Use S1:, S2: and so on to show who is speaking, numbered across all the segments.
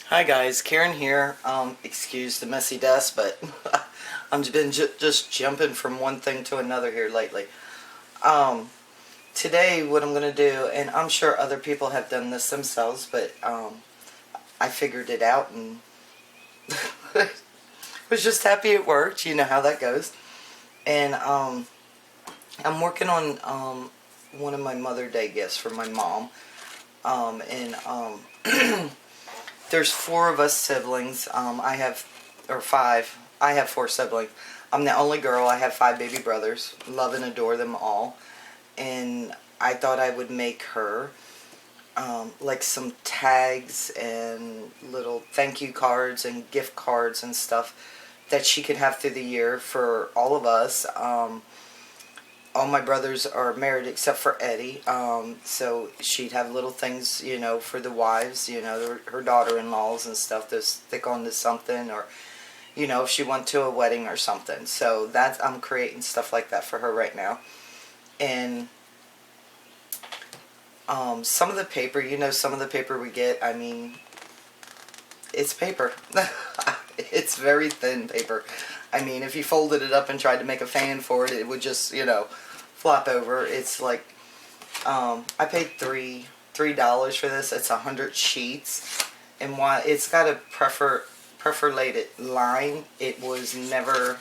S1: Hi guys, Karen here. Excuse the messy desk, but I've been just jumping from one thing to another here lately. Um, Today what I'm going to do, and I'm sure other people have done this themselves, but I figured it out and was just happy it worked. You know how that goes. And I'm working on one of my Mother Day gifts for my mom. And there's four of us siblings. Or five. I have four siblings. I'm the only girl. I have five baby brothers. Love and adore them all. And I thought I would make her like some tags and little thank you cards and gift cards and stuff that she could have through the year for all of us. All my brothers are married except for Eddie, so she'd have little things, for the wives, her daughter-in-laws and stuff to stick on to something, or, if she went to a wedding or something. So I'm creating stuff like that for her right now. And some of the paper, some of the paper we get, I mean, it's paper. It's very thin paper. I mean, if you folded it up and tried to make a fan for it, it would just, flop over. It's like, I paid $3 for this. It's 100 sheets. And while it's got a perforated line, it was never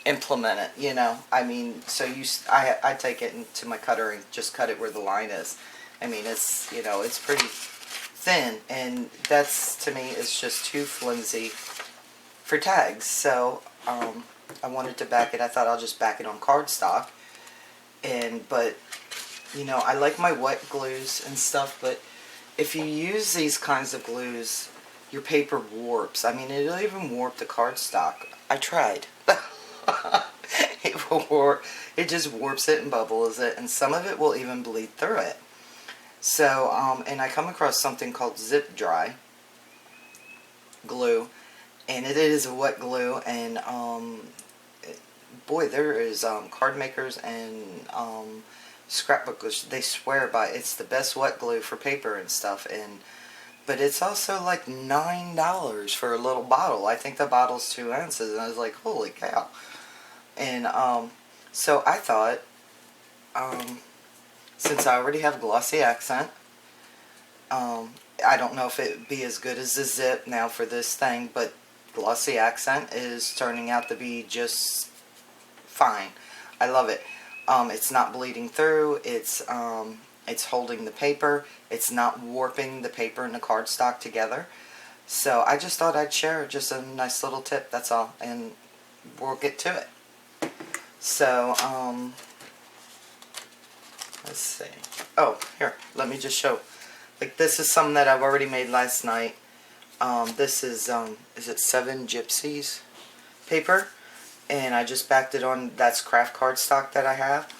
S1: implemented, I mean, so I take it into my cutter and just cut it where the line is. I mean, it's, it's pretty thin, and that's, to me, is just too flimsy for tags. So I wanted to back it. I thought I'll just back it on cardstock. But I like my wet glues and stuff, but if you use these kinds of glues, your paper warps. I mean, it'll even warp the cardstock. I tried. It will warp. It just warps it and bubbles it, and some of it will even bleed through it. So, and I come across something called Zip Dry glue, and it is a wet glue, and boy, there is card makers and scrapbookers, they swear by it. It's the best wet glue for paper and stuff, but it's also like $9 for a little bottle. I think the bottle's 2 ounces, and I was like, holy cow. And so I thought, since I already have glossy accent, I don't know if it'd be as good as the zip now for this thing, but glossy accent is turning out to be just fine. I love it. It's not bleeding through. It's holding the paper. It's not warping the paper and the cardstock together. So I just thought I'd share just a nice little tip. That's all, and we'll get to it. So let's see. Oh, here, let me just show. Like, this is something that I've already made last night. This is it 7 Gypsies paper, and I just backed it on. That's craft cardstock that I have,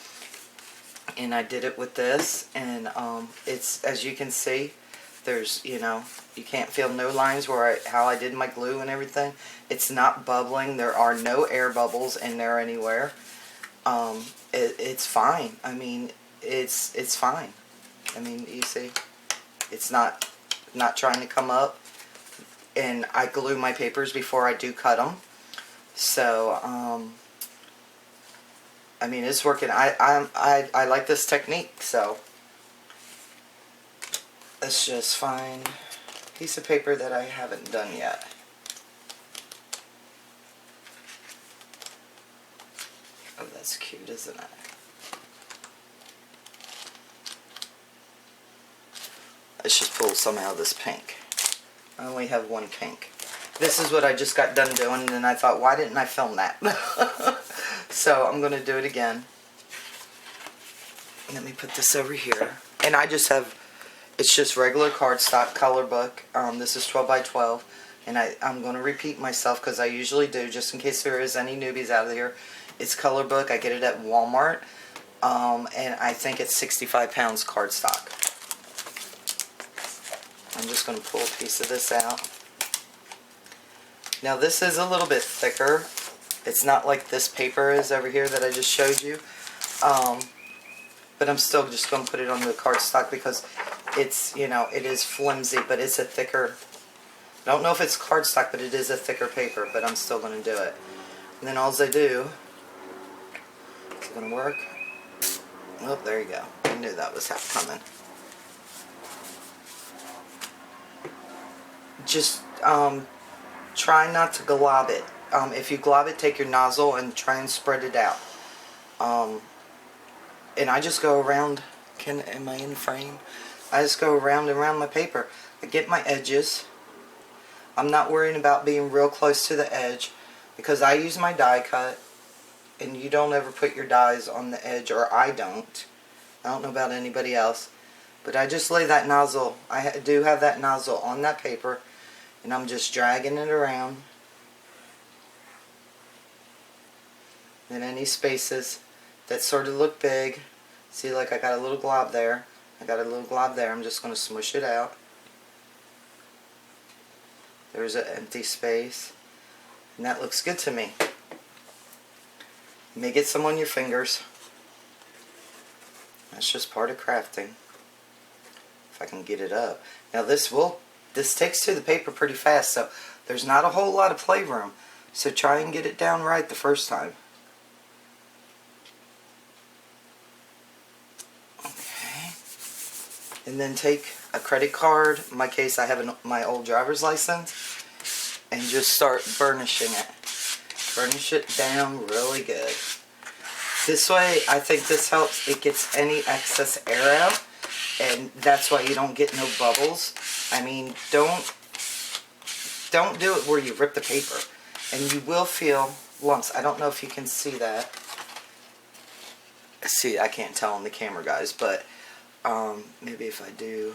S1: and I did it with this, and it's, as you can see, there's, you can't feel no lines where how I did my glue and everything. It's not bubbling. There are no air bubbles in there anywhere. It's fine. I mean, it's fine. I mean, you see, it's not trying to come up, and I glue my papers before I do cut them. So I mean, it's working. I like this technique. So let's just find a piece of paper that I haven't done yet. Oh, that's cute, isn't it? Let's just pull some out of this pink. I only have one pink. This is what I just got done doing, and then I thought, why didn't I film that? So I'm going to do it again. Let me put this over here. And I just have, it's just regular cardstock color book. This is 12 by 12. And I'm going to repeat myself because I usually do, just in case there is any newbies out there. It's color book. I get it at Walmart. And I think it's 65 pounds cardstock. I'm just going to pull a piece of this out. Now this is a little bit thicker. It's not like this paper is over here that I just showed you. But I'm still just going to put it on the cardstock because it's, it is flimsy, but it's a thicker I don't know if it's cardstock, but it is a thicker paper, but I'm still going to do it. And then all I do, is it going to work? Oh, there you go. I knew that was coming. Just try not to glob it. If you glob it, take your nozzle and try and spread it out. And I just go around. Am I in frame? I just go around and around my paper. I get my edges. I'm not worrying about being real close to the edge because I use my die cut, and you don't ever put your dies on the edge, or I don't. I don't know about anybody else, but I just lay that nozzle. I do have that nozzle on that paper, and I'm just dragging it around. And any spaces that sort of look big, see, like I got a little glob there. I got a little glob there. I'm just going to smush it out. There's an empty space, and that looks good to me. You may get some on your fingers. That's just part of crafting. If I can get it up. Now this takes to the paper pretty fast, so there's not a whole lot of playroom. So try and get it down right the first time. Okay. And then take a credit card. In my case, I have my old driver's license, and just start burnishing it. Burnish it down really good. This way, I think this helps. It gets any excess air out, and that's why you don't get no bubbles. I mean, don't do it where you rip the paper, and you will feel lumps. I don't know if you can see that. See, I can't tell on the camera, guys, but maybe if I do.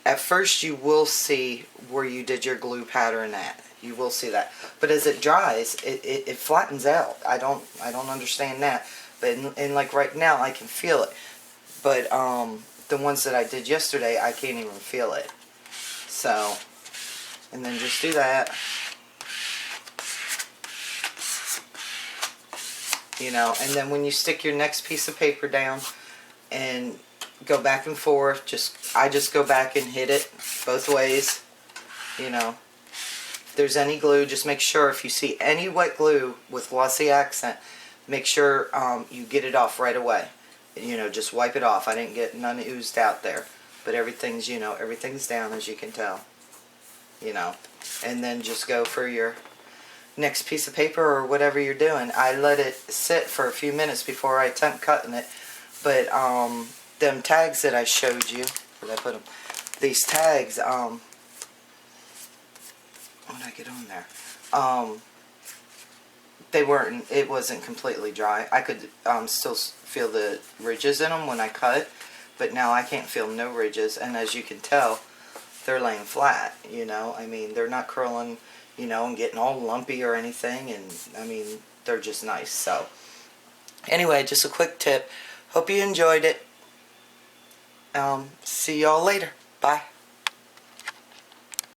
S1: At first, you will see where you did your glue pattern at. You will see that, but as it dries, it flattens out. I don't understand that, but and like right now, I can feel it. But the ones that I did yesterday, I can't even feel it. So, and then just do that. You know, and then when you stick your next piece of paper down and go back and forth, I just go back and hit it both ways. You know, if there's any glue, just make sure if you see any wet glue with glossy accent, make sure you get it off right away. You know, just wipe it off. I didn't get none oozed out there, but everything's, you know, everything's down, as you can tell. You know, and then just go for your next piece of paper or whatever you're doing. I let it sit for a few minutes before I attempt cutting it, but them tags that I showed you, where did I put them? These tags, what did I get on there? It wasn't completely dry. I could still feel the ridges in them when I cut, but now I can't feel no ridges, and as you can tell, they're laying flat, you know. I mean, they're not curling, you know, and getting all lumpy or anything, and I mean, they're just nice. So, anyway, just a quick tip. Hope you enjoyed it. See y'all later. Bye.